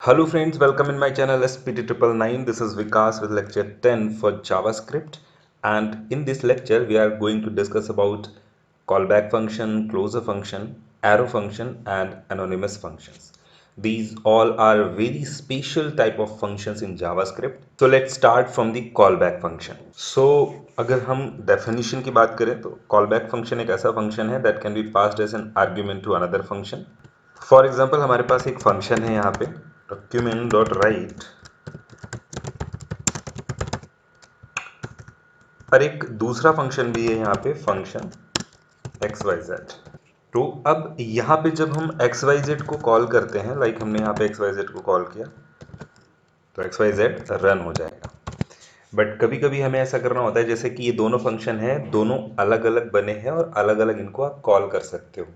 Hello friends, welcome in my channel SPT999. This is Vikas with lecture 10 for JavaScript, and in this lecture we are going to discuss about callback function, closer function, arrow function and anonymous functions. These all are very special type of functions in JavaScript. So let's start from the callback function. So अगर हम definition की बात करें तो callback function एक ऐसा function है that can be passed as an argument to another function. For example हमारे पास एक फंक्शन है यहाँ पे डॉक्यूमेंट डॉट राइट और एक दूसरा फंक्शन भी है यहाँ पे फंक्शन एक्स वाई जेड। तो अब यहाँ पे जब हम एक्स वाई जेड को कॉल करते हैं, लाइक हमने यहाँ पे एक्स वाई जेड को कॉल किया तो एक्स वाई जेड रन हो जाएगा। बट कभी कभी हमें ऐसा करना होता है जैसे कि ये दोनों फंक्शन है, दोनों अलग अलग बने हैं और अलग अलग इनको आप कॉल कर सकते हो।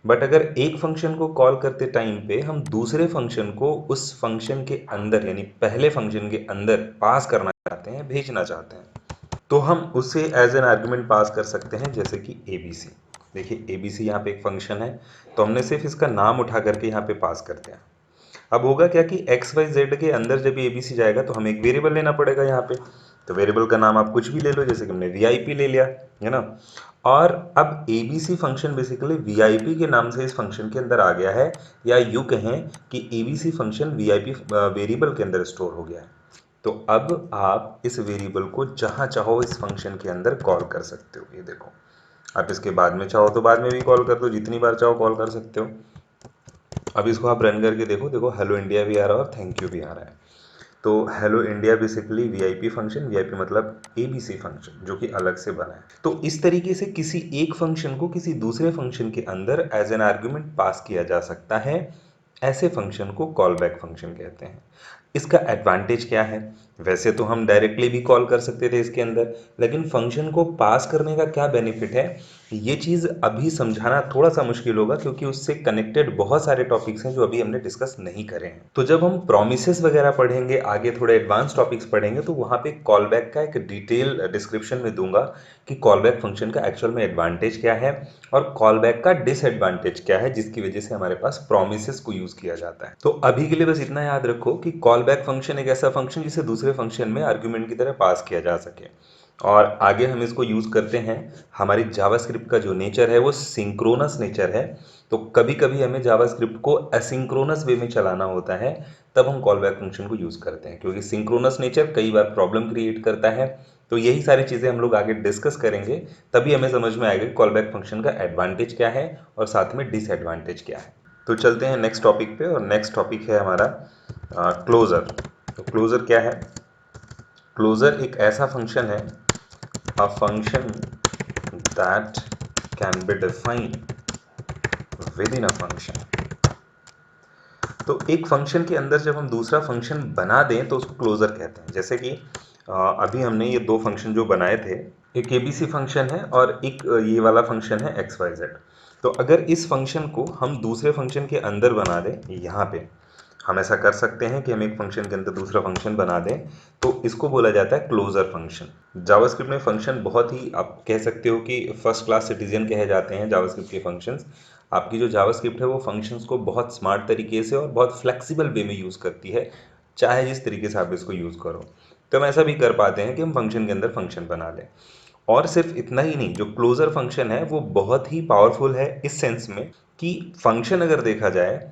बट अगर एक फंक्शन को कॉल करते टाइम पे हम दूसरे फंक्शन को उस फंक्शन के अंदर यानी पहले फंक्शन के अंदर पास करना चाहते हैं, भेजना चाहते हैं, तो हम उसे एज एन आर्गुमेंट पास कर सकते हैं, जैसे कि ABC। देखिए ABC यहाँ पे एक फंक्शन है, तो हमने सिर्फ इसका नाम उठा करके यहाँ पे पास कर दिया। अब होगा क्या कि एक्स वाई जेड के अंदर जब ABC जाएगा तो हमें एक वेरिएबल लेना पड़ेगा यहाँ पे। तो वेरिएबल का नाम आप कुछ भी ले लो, जैसे कि हमने VIP ले लिया, है ना। और अब ABC फंक्शन बेसिकली VIP के नाम से इस फंक्शन के अंदर आ गया है, या यूँ कहें कि ABC फंक्शन VIP वेरिएबल के अंदर स्टोर हो गया है। तो अब आप इस वेरिएबल को जहाँ चाहो इस फंक्शन के अंदर कॉल कर सकते हो। ये देखो, आप इसके बाद में चाहो तो बाद में भी कॉल कर दो, जितनी बार चाहो कॉल कर सकते हो। अब इसको आप रन करके देखो, देखो हेलो इंडिया भी आ रहा है और थैंक यू भी आ रहा है। तो hello India basically VIP function, VIP मतलब एबीसी फंक्शन जो कि अलग से बना है। तो इस तरीके से किसी एक फंक्शन को किसी दूसरे फंक्शन के अंदर एज एन आर्गुमेंट पास किया जा सकता है। ऐसे फंक्शन को कॉल बैक फंक्शन कहते हैं। इसका एडवांटेज क्या है? वैसे तो हम डायरेक्टली भी कॉल कर सकते थे इसके अंदर, लेकिन फंक्शन को पास करने का क्या बेनिफिट है, ये चीज़ अभी समझाना थोड़ा सा मुश्किल होगा, क्योंकि उससे कनेक्टेड बहुत सारे टॉपिक्स हैं जो अभी हमने डिस्कस नहीं करे हैं। तो जब हम प्रोमिसेस वगैरह पढ़ेंगे, आगे थोड़े एडवांस टॉपिक्स पढ़ेंगे, तो वहाँ पे कॉल बैक का एक डिटेल डिस्क्रिप्शन में दूंगा कि कॉल बैक फंक्शन का एक्चुअल में एडवांटेज क्या है और कॉल बैक का डिसएडवांटेज क्या है, जिसकी वजह से हमारे पास प्रोमिसेस को यूज किया जाता है। तो अभी के लिए बस इतना याद रखो कि कॉल बैक फंक्शन एक ऐसा फंक्शन जिसे दूसरे फंक्शन में आर्ग्यूमेंट की तरह पास किया जा सके, और आगे हम इसको यूज़ करते हैं। हमारी जावास्क्रिप्ट का जो नेचर है वो सिंक्रोनस नेचर है, तो कभी कभी हमें जावास्क्रिप्ट को एसिंक्रोनस वे में चलाना होता है, तब हम कॉल बैक फंक्शन को यूज़ करते हैं, क्योंकि सिंक्रोनस नेचर कई बार प्रॉब्लम क्रिएट करता है। तो यही सारी चीज़ें हम लोग आगे डिस्कस करेंगे, तभी हमें समझ में आएगा कि कॉल बैक फंक्शन का एडवांटेज क्या है और साथ में डिसएडवांटेज क्या है। तो चलते हैं नेक्स्ट टॉपिक पे, और नेक्स्ट टॉपिक है हमारा क्लोजर। तो क्लोजर क्या है? क्लोजर एक ऐसा फंक्शन है, a function that can be defined within a function। तो एक फंक्शन के अंदर जब हम दूसरा फंक्शन बना दें तो उसको क्लोजर कहते हैं। जैसे कि अभी हमने ये दो फंक्शन जो बनाए थे, एक एबीसी फंक्शन है और एक ये वाला फंक्शन है एक्स वाई जेड। तो अगर इस फंक्शन को हम दूसरे फंक्शन के अंदर बना दें, यहाँ पे हम ऐसा कर सकते हैं कि हम एक फंक्शन के अंदर दूसरा फंक्शन बना दें, तो इसको बोला जाता है क्लोजर फंक्शन। जावास्क्रिप्ट में फंक्शन बहुत ही, आप कह सकते हो कि फर्स्ट क्लास सिटीजन कहे जाते हैं जावास्क्रिप्ट के फंक्शंस। आपकी जो जावास्क्रिप्ट है वो फंक्शंस को बहुत स्मार्ट तरीके से और बहुत फ्लेक्सिबल वे में यूज़ करती है, चाहे जिस तरीके से आप इसको यूज़ करो। तो हम ऐसा भी कर पाते हैं कि हम फंक्शन के अंदर फंक्शन बना लें। और सिर्फ इतना ही नहीं, जो क्लोजर फंक्शन है वो बहुत ही पावरफुल है इस सेंस में कि फंक्शन अगर देखा जाए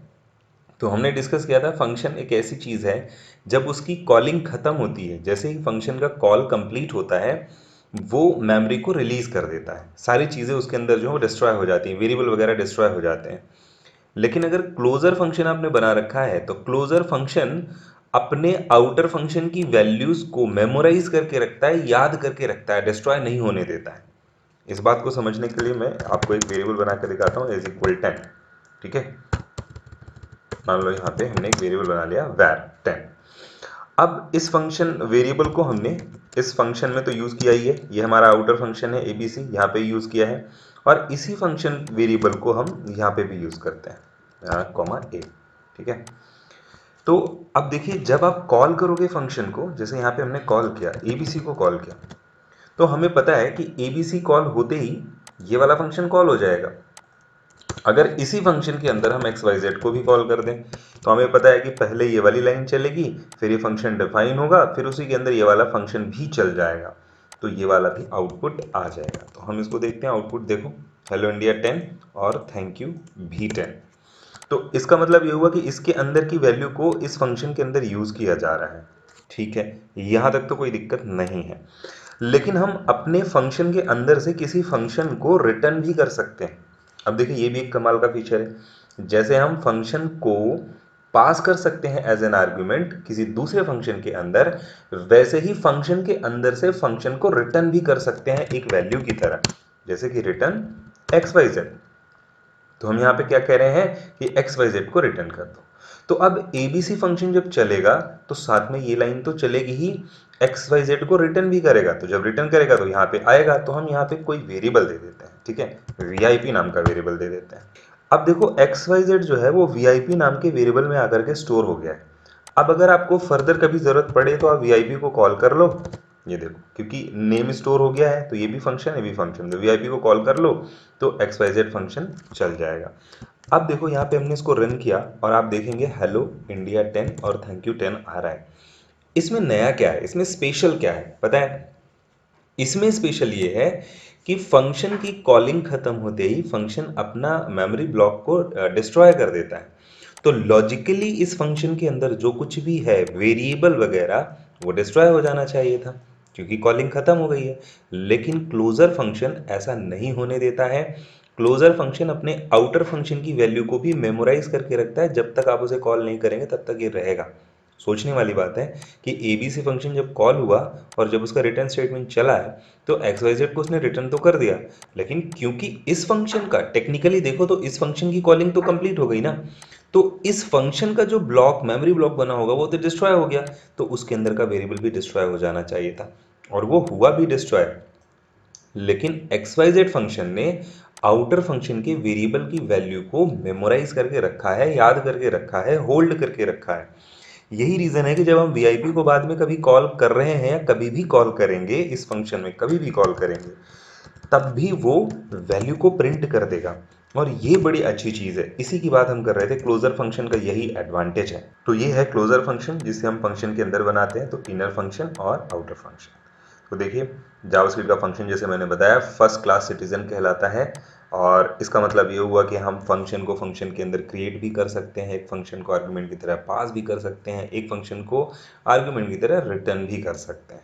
तो हमने डिस्कस किया था, फंक्शन एक ऐसी चीज़ है जब उसकी कॉलिंग ख़त्म होती है, जैसे ही फंक्शन का कॉल कंप्लीट होता है वो मेमोरी को रिलीज़ कर देता है, सारी चीज़ें उसके अंदर जो है डिस्ट्रॉय हो जाती हैं, वेरिएबल वगैरह डिस्ट्रॉय हो जाते हैं। लेकिन अगर क्लोजर फंक्शन आपने बना रखा है तो क्लोजर फंक्शन अपने आउटर फंक्शन की वैल्यूज़ को मेमोराइज करके रखता है, याद करके रखता है, डिस्ट्रॉय नहीं होने देता है। इस बात को समझने के लिए मैं आपको एक वेरिएबल बना कर दिखाता हूँ, इज इक्वल 10। ठीक है, मान लो यहाँ पे हमने एक वेरिएबल बना लिया var 10। अब इस फंक्शन वेरिएबल को हमने इस फंक्शन में तो यूज़ किया ही है, ये हमारा आउटर फंक्शन है एबीसी, यहाँ पे यूज़ किया है, और इसी फंक्शन वेरिएबल को हम यहाँ पे भी यूज़ करते हैं, यहाँ कॉमा ए। ठीक है, तो अब देखिए जब आप कॉल करोगे फंक्शन को, जैसे यहाँ पे हमने कॉल किया एबीसी को कॉल किया, तो हमें पता है कि एबीसी कॉल होते ही ये वाला फंक्शन कॉल हो जाएगा। अगर इसी फंक्शन के अंदर हम एक्स वाई जेड को भी कॉल कर दें तो हमें पता है कि पहले ये वाली लाइन चलेगी, फिर ये फंक्शन डिफाइन होगा, फिर उसी के अंदर ये वाला फंक्शन भी चल जाएगा, तो ये वाला भी आउटपुट आ जाएगा। तो हम इसको देखते हैं, आउटपुट देखो, हेलो इंडिया 10 और थैंक यू भी 10। तो इसका मतलब ये हुआ कि इसके अंदर की वैल्यू को इस फंक्शन के अंदर यूज किया जा रहा है। ठीक है, यहां तक तो कोई दिक्कत नहीं है। लेकिन हम अपने फंक्शन के अंदर से किसी फंक्शन को रिटर्न भी कर सकते हैं। अब देखिए, ये भी एक कमाल का फीचर है। जैसे हम फंक्शन को पास कर सकते हैं एज एन आर्ग्यूमेंट किसी दूसरे फंक्शन के अंदर, वैसे ही फंक्शन के अंदर से फंक्शन को रिटर्न भी कर सकते हैं एक वैल्यू की तरह, जैसे कि रिटर्न एक्स वाई जेड। तो हम यहाँ पे क्या कह रहे हैं कि एक्स वाई जेड को रिटर्न कर दो। तो अब एबीसी फंक्शन जब चलेगा तो साथ में ये लाइन तो चलेगी ही, एक्स वाई जेड को रिटर्न भी करेगा। तो जब रिटर्न करेगा तो यहाँ पे आएगा, तो हम यहाँ पे कोई वेरिएबल दे देते हैं, ठीक है, वीआईपी नाम का वेरिएबल दे देते हैं। अब देखो, एक्स वाई जेड जो है वो वीआईपी नाम के वेरिएबल में आकर के स्टोर हो गया है। अब अगर आपको फर्दर कभी जरूरत पड़े तो आप वीआईपी को कॉल कर लो, ये देखो, क्योंकि नेम स्टोर हो गया है तो ये भी फंक्शन, ये भी फंक्शन, तो वीआईपी को कॉल कर लो तो एक्स वाई जेड फंक्शन चल जाएगा। अब देखो, यहाँ पे हमने इसको रन किया और आप देखेंगे हेलो इंडिया 10 और थैंक यू 10 आ रहा है। इसमें नया क्या है, इसमें स्पेशल क्या है पता है? इसमें स्पेशल ये है कि फंक्शन की कॉलिंग खत्म होते ही फंक्शन अपना मेमोरी ब्लॉक को डिस्ट्रॉय कर देता है। तो लॉजिकली इस फंक्शन के अंदर जो कुछ भी है, वेरिएबल वगैरह, वो डिस्ट्रॉय हो जाना चाहिए था क्योंकि कॉलिंग खत्म हो गई है। लेकिन क्लोजर फंक्शन ऐसा नहीं होने देता है। क्लोजर फंक्शन अपने आउटर फंक्शन की वैल्यू को भी मेमोराइज करके रखता है। जब तक आप उसे कॉल नहीं करेंगे तब तक ये रहेगा। सोचने वाली बात है कि एबीसी फंक्शन जब कॉल हुआ और जब उसका रिटर्न स्टेटमेंट चला है तो एक्स वाई जेड को उसने रिटर्न तो कर दिया, लेकिन क्योंकि इस फंक्शन का टेक्निकली देखो तो इस फंक्शन की कॉलिंग तो कंप्लीट हो गई ना, तो इस फंक्शन का जो ब्लॉक, मेमोरी ब्लॉक बना होगा वो तो डिस्ट्रॉय हो गया, तो उसके अंदर का वेरिएबल भी डिस्ट्रॉय हो जाना चाहिए था और वो हुआ भी डिस्ट्रॉय। लेकिन एक्स वाई जेड फंक्शन ने आउटर फंक्शन के वेरिएबल की वैल्यू को मेमोराइज करके रखा है, याद करके रखा है, होल्ड करके रखा है। यही रीजन है कि जब हम वीआईपी को बाद में कभी कॉल कर रहे हैं या कभी भी कॉल करेंगे, इस फंक्शन में कभी भी कॉल करेंगे, तब भी वो वैल्यू को प्रिंट कर देगा। और ये बड़ी अच्छी चीज है, इसी की बात हम कर रहे थे। क्लोजर फंक्शन का यही एडवांटेज है। तो ये है क्लोजर फंक्शन, जिसे हम फंक्शन के अंदर बनाते हैं, तो इनर फंक्शन और आउटर फंक्शन। तो देखिए, जावास्क्रिप्ट का फंक्शन जैसे मैंने बताया फर्स्ट क्लास सिटीजन कहलाता है, और इसका मतलब ये हुआ कि हम फंक्शन को फंक्शन के अंदर क्रिएट भी कर सकते हैं, एक फंक्शन को आर्गुमेंट की तरह पास भी कर सकते हैं, एक फंक्शन को आर्गुमेंट की तरह रिटर्न भी कर सकते हैं।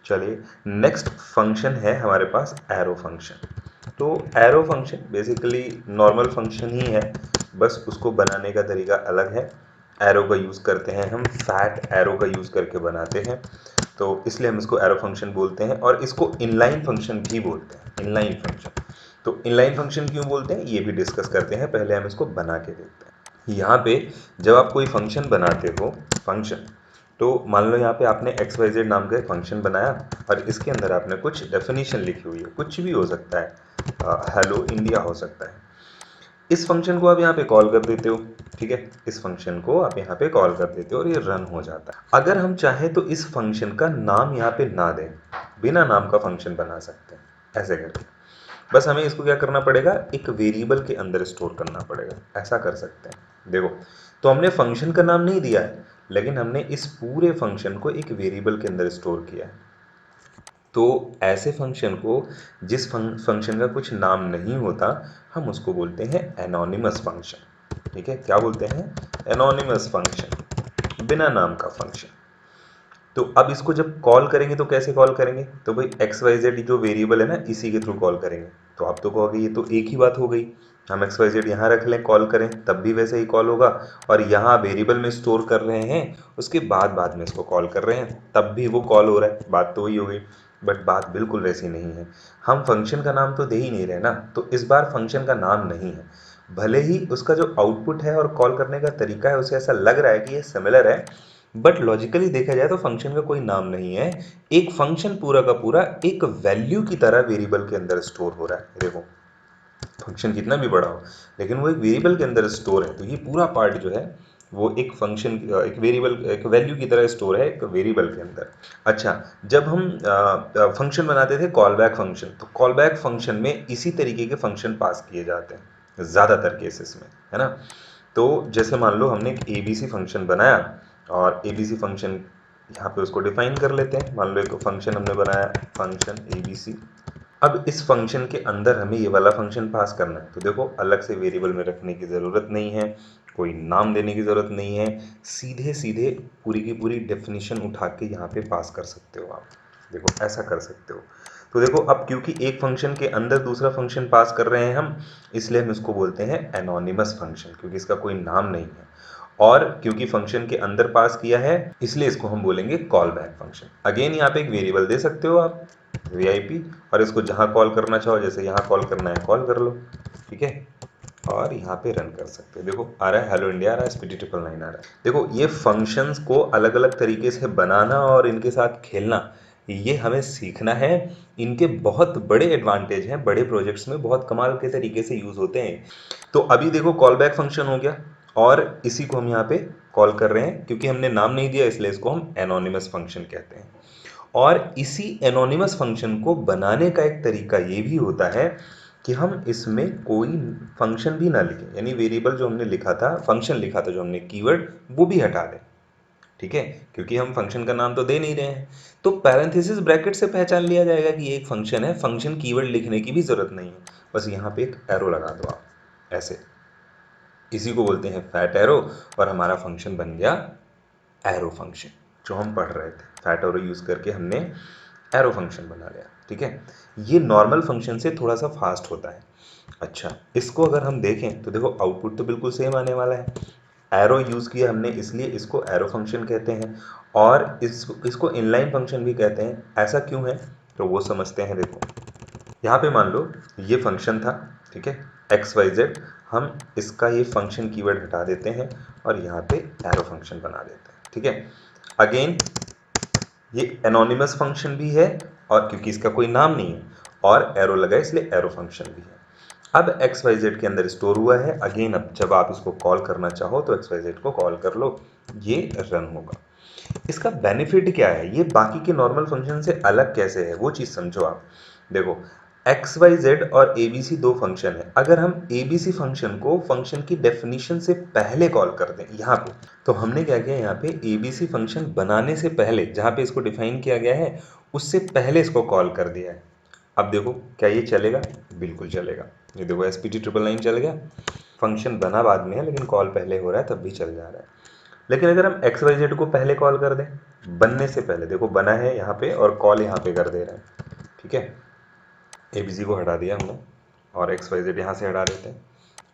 चलिए, नेक्स्ट फंक्शन है हमारे पास एरो फंक्शन। तो arrow function basically normal function ही है, बस उसको बनाने का तरीका अलग है। एरो का यूज़ करते हैं हम, फैट एरो का यूज़ करके बनाते हैं, तो इसलिए हम इसको एरो फंक्शन बोलते हैं। और इसको इनलाइन फंक्शन भी बोलते हैं, इनलाइन फंक्शन। तो इनलाइन फंक्शन क्यों बोलते हैं ये भी डिस्कस करते हैं, पहले हम इसको बना के देखते हैं। यहाँ पे जब आप कोई फंक्शन बनाते हो, फंक्शन, तो मान लो यहाँ पे आपने एक्स वाई जेड नाम का एक फंक्शन बनाया और इसके अंदर आपने कुछ डेफिनेशन लिखी हुई है, कुछ भी हो सकता है, हेलो इंडिया हो सकता है। इस फंक्शन को आप यहाँ पे कॉल कर देते हो, ठीक है, इस फंक्शन को आप यहाँ पे कॉल कर देते हो और ये रन हो जाता है। अगर हम चाहें तो इस फंक्शन का नाम यहाँ पे ना दें, बिना नाम का फंक्शन बना सकते हैं, ऐसे करके। बस हमें इसको क्या करना पड़ेगा, एक वेरिएबल के अंदर स्टोर करना पड़ेगा, ऐसा कर सकते हैं। देखो, तो हमने फंक्शन का नाम नहीं दिया है, लेकिन हमने इस पूरे फंक्शन को एक वेरिएबल के अंदर स्टोर किया है। तो ऐसे फंक्शन को, जिस फंक्शन का कुछ नाम नहीं होता, हम उसको बोलते हैं एनोनिमस फंक्शन। ठीक है, क्या बोलते हैं? एनोनिमस फंक्शन, बिना नाम का फंक्शन। तो अब इसको जब कॉल करेंगे तो कैसे कॉल करेंगे? तो भाई एक्स वाई जेड जो वेरिएबल है ना, इसी के थ्रू कॉल करेंगे। तो आप तो कहोगे ये तो एक ही बात हो गई, हम एक्स वाई जेड यहाँ रख लें, कॉल करें तब भी वैसे ही कॉल होगा, और यहाँ वेरिएबल में स्टोर कर रहे हैं, उसके बाद में इसको कॉल कर रहे हैं तब भी वो कॉल हो रहा है, बात तो वही हो गई। बट बात बिल्कुल वैसी नहीं है। हम फंक्शन का नाम तो दे ही नहीं रहे ना, तो इस बार फंक्शन का नाम नहीं है। भले ही उसका जो आउटपुट है और कॉल करने का तरीका है उसे ऐसा लग रहा है कि ये सिमिलर है, बट लॉजिकली देखा जाए तो फंक्शन का कोई नाम नहीं है। एक फंक्शन पूरा का पूरा एक वैल्यू की तरह वेरिएबल के अंदर स्टोर हो रहा है। देखो, फंक्शन कितना भी बड़ा हो, लेकिन वो एक वेरिएबल के अंदर स्टोर है, तो ये पूरा पार्ट जो है वो एक फंक्शन, एक वेरिएबल, एक वैल्यू की तरह स्टोर है एक वेरिएबल के अंदर। अच्छा, जब हम फंक्शन बनाते थे कॉल बैक फंक्शन, तो कॉल बैक फंक्शन में इसी तरीके के फंक्शन पास किए जाते हैं। ज़्यादातर केसेस में, है ना। तो जैसे मान लो हमने एक ABC फंक्शन बनाया और ABC फंक्शन यहाँ पे उसको डिफाइन कर लेते हैं। मान लो एक फंक्शन हमने बनाया फंक्शन ABC। अब इस फंक्शन के अंदर हमें ये वाला फंक्शन पास करना है, तो देखो अलग से वेरिएबल में रखने की ज़रूरत नहीं है, कोई नाम देने की ज़रूरत नहीं है, सीधे सीधे पूरी की पूरी डेफिनेशन उठा के यहाँ पे पास कर सकते हो आप। देखो ऐसा कर सकते हो। तो देखो अब क्योंकि एक फंक्शन के अंदर दूसरा फंक्शन पास कर रहे हैं हम, इसलिए हम इसको बोलते हैं एनोनिमस फंक्शन, क्योंकि इसका कोई नाम नहीं है। और क्योंकि फंक्शन के अंदर पास किया है इसलिए इसको हम बोलेंगे कॉल बैक फंक्शन। अगेन यहाँ पे एक वेरिएबल दे सकते हो आप VIP, और इसको जहाँ कॉल करना चाहो, जैसे यहाँ कॉल करना है कॉल कर लो, ठीक है, और यहाँ पे रन कर सकते हो। देखो आ रहा है हेलो इंडिया, आ रहा है SPT999 आ रहा है। देखो ये फंक्शंस को अलग अलग तरीके से बनाना और इनके साथ खेलना, ये हमें सीखना है। इनके बहुत बड़े एडवांटेज हैं, बड़े प्रोजेक्ट्स में बहुत कमाल के तरीके से यूज़ होते हैं। तो अभी देखो कॉल बैक फंक्शन हो गया और इसी को हम यहाँ पे कॉल कर रहे हैं, क्योंकि हमने नाम नहीं दिया इसलिए इसको हम एनोनिमस फंक्शन कहते हैं। और इसी एनोनिमस फंक्शन को बनाने का एक तरीका ये भी होता है कि हम इसमें कोई फंक्शन भी ना लिखें, यानी वेरिएबल जो हमने लिखा था, फंक्शन लिखा था जो हमने कीवर्ड, वो भी हटा दें, ठीक है, क्योंकि हम फंक्शन का नाम तो दे नहीं रहे हैं। तो पैरेंथेसिस ब्रैकेट से पहचान लिया जाएगा कि ये एक फंक्शन है, फंक्शन कीवर्ड लिखने की भी ज़रूरत नहीं है, बस यहाँ पे एक एरो लगा दो आप ऐसे, इसी को बोलते हैं फैट एरो, और हमारा फंक्शन बन गया एरो फंक्शन जो हम पढ़ रहे थे। फैट एरो यूज़ करके हमने एरो फंक्शन बना लिया, ठीक है। ये नॉर्मल फंक्शन से थोड़ा सा फास्ट होता है। अच्छा, इसको अगर हम देखें तो देखो आउटपुट तो बिल्कुल सेम आने वाला है। एरो यूज़ किया हमने इसलिए इसको एरो फंक्शन कहते हैं, और इसको इनलाइन फंक्शन भी कहते हैं। ऐसा क्यों है तो वो समझते हैं। देखो यहाँ पे मान लो ये फंक्शन था, ठीक है, XYZ, हम इसका ये फंक्शन कीवर्ड हटा देते हैं और यहाँ पे एरो फंक्शन बना देते हैं, ठीक है। अगेन ये एनोनिमस फंक्शन भी है, और क्योंकि इसका कोई नाम नहीं है और एरो लगा इसलिए एरो फंक्शन भी है। अब XYZ के अंदर स्टोर हुआ है। अगेन अब जब आप इसको कॉल करना चाहो तो XYZ को कॉल कर लो, ये रन होगा। इसका बेनिफिट क्या है, ये बाकी के नॉर्मल फंक्शन से अलग कैसे है, वो चीज़ समझो आप। देखो XYZ और ABC दो फंक्शन है। अगर हम ABC फंक्शन को फंक्शन की डेफिनेशन से पहले कॉल कर दें यहाँ पे, तो हमने क्या किया, यहाँ पे ABC फंक्शन बनाने से पहले जहाँ पे इसको डिफाइन किया गया है उससे पहले इसको कॉल कर दिया है। अब देखो क्या ये चलेगा, बिल्कुल चलेगा। ये देखो SPT999 चल गया, फंक्शन बना बाद में है लेकिन कॉल पहले हो रहा है तब भी चल जा रहा है। लेकिन अगर हम XYZ को पहले कॉल कर दें, बनने से पहले, देखो बना है यहाँ पे और कॉल यहाँ पे कर दे रहे हैं, ठीक है, ABC को हटा दिया हमने और XYZ यहाँ से हटा देते हैं,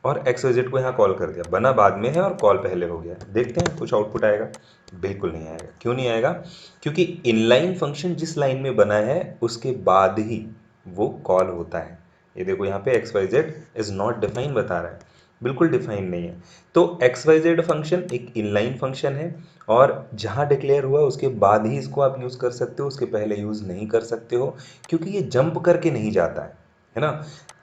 और XYZ को यहाँ कॉल कर दिया, बना बाद में है और कॉल पहले हो गया। देखते हैं कुछ आउटपुट आएगा, बिल्कुल नहीं आएगा। क्यों नहीं आएगा, क्योंकि इनलाइन फंक्शन जिस लाइन में बना है उसके बाद ही वो कॉल होता है। ये देखो यहाँ पे XYZ इज नॉट डिफाइन बता रहा है, बिल्कुल डिफाइन नहीं है। तो XYZ फंक्शन एक इनलाइन फंक्शन है, और जहाँ डिक्लेयर हुआ उसके बाद ही इसको आप यूज़ कर सकते हो, उसके पहले यूज़ नहीं कर सकते हो, क्योंकि ये जंप करके नहीं जाता है ना।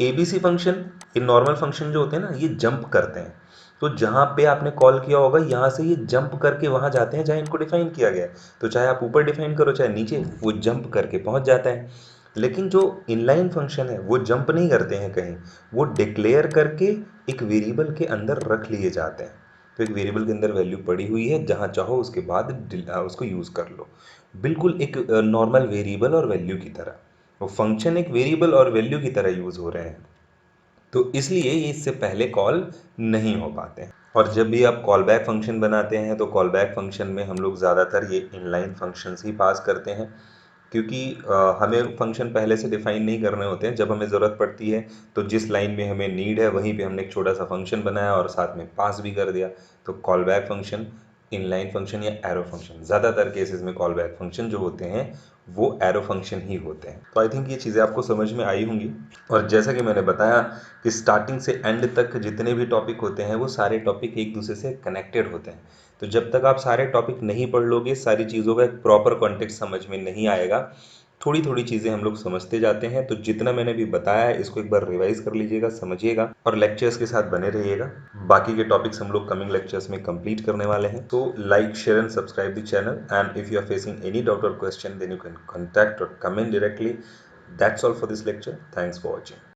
ABC फंक्शन, ये नॉर्मल फंक्शन जो होते हैं ना, ये जंप करते हैं। तो जहाँ पे आपने कॉल किया होगा यहाँ से ये जंप करके वहाँ जाते हैं जहाँ इनको डिफाइन किया गया है। तो चाहे आप ऊपर डिफाइन करो चाहे नीचे, वो जंप करके पहुँच जाता है। लेकिन जो इनलाइन फंक्शन है वो जंप नहीं करते हैं कहीं, वो डिक्लेयर करके एक वेरिएबल के अंदर रख लिए जाते हैं। तो एक वेरिएबल के अंदर वैल्यू पड़ी हुई है, जहाँ चाहो उसके बाद उसको यूज़ कर लो, बिल्कुल एक नॉर्मल वेरिएबल और वैल्यू की तरह। वो फंक्शन एक वेरिएबल और वैल्यू की तरह यूज़ हो रहे हैं, तो इसलिए ये इससे पहले कॉल नहीं हो पाते हैं। और जब भी आप कॉल बैक फंक्शन बनाते हैं तो कॉल बैक फंक्शन में हम लोग ज़्यादातर ये इनलाइन फंक्शंस ही पास करते हैं, क्योंकि हमें फंक्शन पहले से डिफाइन नहीं करने होते हैं। जब हमें ज़रूरत पड़ती है तो जिस लाइन में हमें नीड है वहीं पे हमने एक छोटा सा फंक्शन बनाया और साथ में पास भी कर दिया। तो call back function, inline function या एरो फंक्शन, ज़्यादातर केसेस में कॉल बैक फंक्शन जो होते हैं वो एरो फंक्शन ही होते हैं। तो आई थिंक ये चीज़ें आपको समझ में आई होंगी। और जैसा कि मैंने बताया कि स्टार्टिंग से एंड तक जितने भी टॉपिक होते हैं वो सारे टॉपिक एक दूसरे से कनेक्टेड होते हैं। तो जब तक आप सारे टॉपिक नहीं पढ़ लोगे, सारी चीज़ों का एक प्रॉपर कॉन्टेक्स्ट समझ में नहीं आएगा। थोड़ी थोड़ी चीज़ें हम लोग समझते जाते हैं। तो जितना मैंने भी बताया है इसको एक बार रिवाइज कर लीजिएगा, समझिएगा और लेक्चर्स के साथ बने रहिएगा। बाकी के टॉपिक्स हम लोग कमिंग लेक्चर्स में कंप्लीट करने वाले हैं। तो like, share and subscribe the channel, and if you are facing any doubt or question then you can contact or comment directly. That's all for this lecture. Thanks for watching.